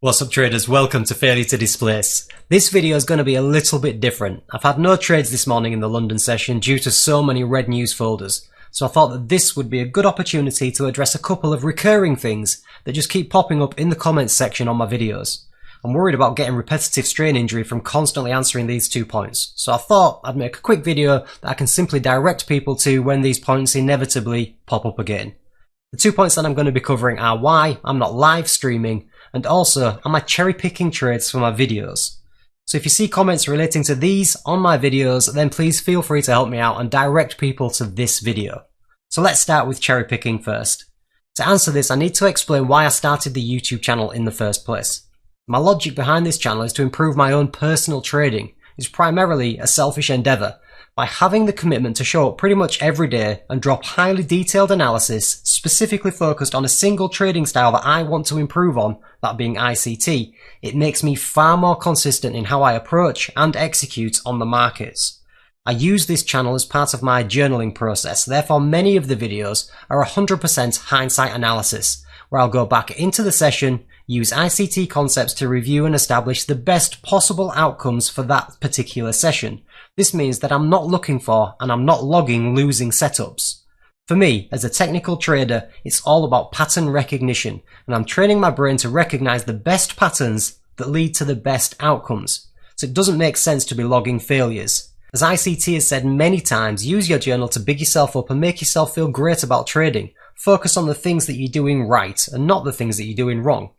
What's up traders, welcome to Failure to Displace. This video is going to be a little bit different. I've had no trades this morning in the London session due to so many red news folders, so I thought that this would be a good opportunity to address a couple of recurring things that just keep popping up in the comments section on my videos. I'm worried about getting repetitive strain injury from constantly answering these 2 points, so I thought I'd make a quick video that I can simply direct people to when these points inevitably pop up again. The 2 points that I'm going to be covering are why I'm not live streaming, and also am I cherry picking trades for my videos. So if you see comments relating to these on my videos, then please feel free to help me out and direct people to this video. So let's start with cherry picking first. To answer this, I need to explain why I started the YouTube channel in the first place. My logic behind this channel is to improve my own personal trading. It's primarily a selfish endeavour. By having the commitment to show up pretty much every day and drop highly detailed analysis specifically focused on a single trading style that I want to improve on, that being ICT, it makes me far more consistent in how I approach and execute on the markets. I use this channel as part of my journaling process, therefore many of the videos are 100% hindsight analysis, where I'll go back into the session, use ICT concepts to review and establish the best possible outcomes for that particular session. This means that I'm not looking for and I'm not logging losing setups. For me, as a technical trader, it's all about pattern recognition, and I'm training my brain to recognize the best patterns that lead to the best outcomes. So it doesn't make sense to be logging failures. As ICT has said many times, use your journal to big yourself up and make yourself feel great about trading. Focus on the things that you're doing right and not the things that you're doing wrong.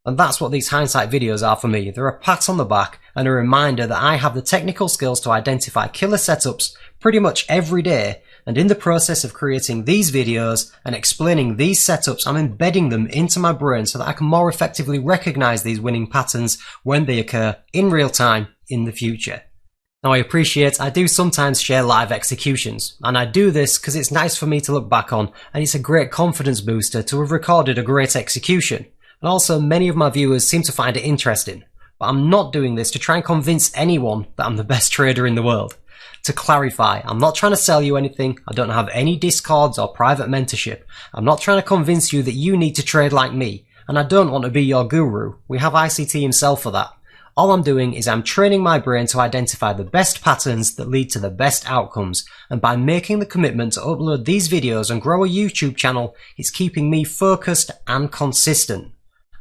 And that's what these hindsight videos are for me. They're a pat on the back and a reminder that I have the technical skills to identify killer setups pretty much every day, and in the process of creating these videos and explaining these setups, I'm embedding them into my brain so that I can more effectively recognize these winning patterns when they occur in real time in the future. Now I appreciate I do sometimes share live executions, and I do this because it's nice for me to look back on, and it's a great confidence booster to have recorded a great execution. And also many of my viewers seem to find it interesting, but I'm not doing this to try and convince anyone that I'm the best trader in the world. To clarify, I'm not trying to sell you anything, I don't have any discords or private mentorship, I'm not trying to convince you that you need to trade like me, and I don't want to be your guru, we have ICT himself for that. All I'm doing is I'm training my brain to identify the best patterns that lead to the best outcomes, and by making the commitment to upload these videos and grow a YouTube channel, it's keeping me focused and consistent.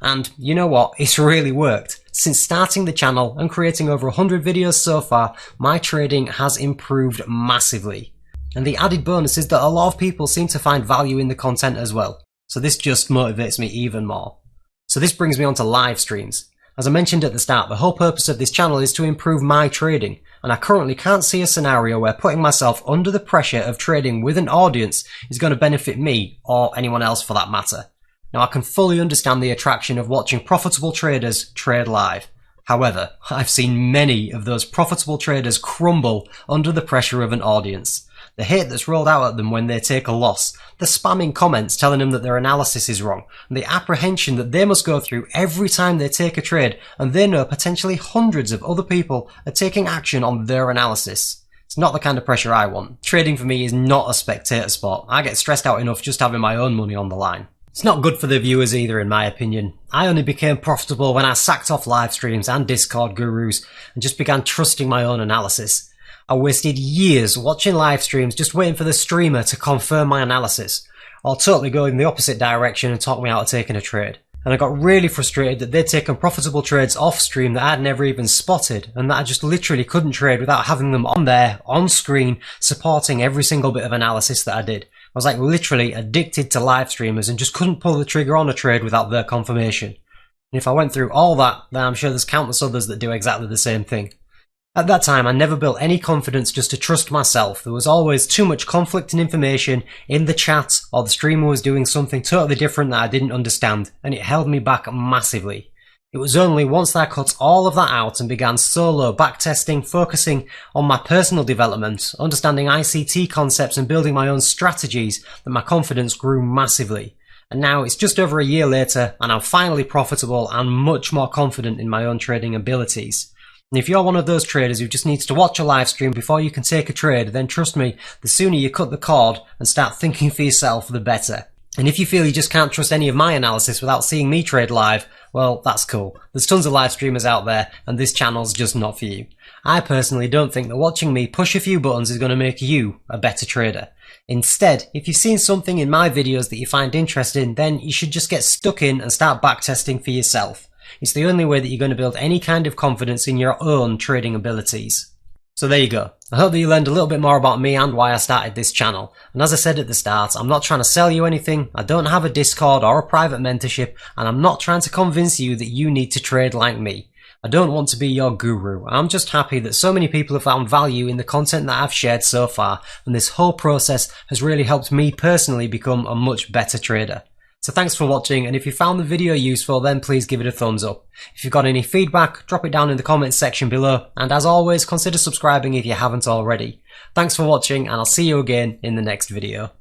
And you know what? It's really worked. Since starting the channel and creating over 100 videos so far, my trading has improved massively. And the added bonus is that a lot of people seem to find value in the content as well. So this just motivates me even more. So this brings me on to live streams. As I mentioned at the start, the whole purpose of this channel is to improve my trading, and I currently can't see a scenario where putting myself under the pressure of trading with an audience is going to benefit me, or anyone else for that matter. Now I can fully understand the attraction of watching profitable traders trade live. However, I've seen many of those profitable traders crumble under the pressure of an audience. The hate that's rolled out at them when they take a loss, the spamming comments telling them that their analysis is wrong, and the apprehension that they must go through every time they take a trade, and they know potentially hundreds of other people are taking action on their analysis. It's not the kind of pressure I want. Trading for me is not a spectator sport. I get stressed out enough just having my own money on the line. It's not good for the viewers either, in my opinion. I only became profitable when I sacked off live streams and Discord gurus and just began trusting my own analysis. I wasted years watching live streams just waiting for the streamer to confirm my analysis, or totally go in the opposite direction and talk me out of taking a trade. And I got really frustrated that they'd taken profitable trades off stream that I'd never even spotted, and that I just literally couldn't trade without having them on there, on screen, supporting every single bit of analysis that I did. I was like literally addicted to live streamers and just couldn't pull the trigger on a trade without their confirmation. And if I went through all that, then I'm sure there's countless others that do exactly the same thing. At that time, I never built any confidence just to trust myself. There was always too much conflicting information in the chat, or the streamer was doing something totally different that I didn't understand, and it held me back massively. It was only once I cut all of that out and began solo backtesting, focusing on my personal development, understanding ICT concepts and building my own strategies, that my confidence grew massively. And now it's just over a year later and I'm finally profitable and much more confident in my own trading abilities. And if you're one of those traders who just needs to watch a live stream before you can take a trade, then trust me, the sooner you cut the cord and start thinking for yourself, the better. And if you feel you just can't trust any of my analysis without seeing me trade live, well, that's cool. There's tons of live streamers out there, and this channel's just not for you. I personally don't think that watching me push a few buttons is going to make you a better trader. Instead, if you've seen something in my videos that you find interesting, then you should just get stuck in and start backtesting for yourself. It's the only way that you're going to build any kind of confidence in your own trading abilities. So there you go. I hope that you learned a little bit more about me and why I started this channel. And as I said at the start, I'm not trying to sell you anything, I don't have a Discord or a private mentorship, and I'm not trying to convince you that you need to trade like me. I don't want to be your guru. I'm just happy that so many people have found value in the content that I've shared so far, and this whole process has really helped me personally become a much better trader. So thanks for watching, and if you found the video useful, then please give it a thumbs up. If you've got any feedback, drop it down in the comments section below, and as always, consider subscribing if you haven't already. Thanks for watching, and I'll see you again in the next video.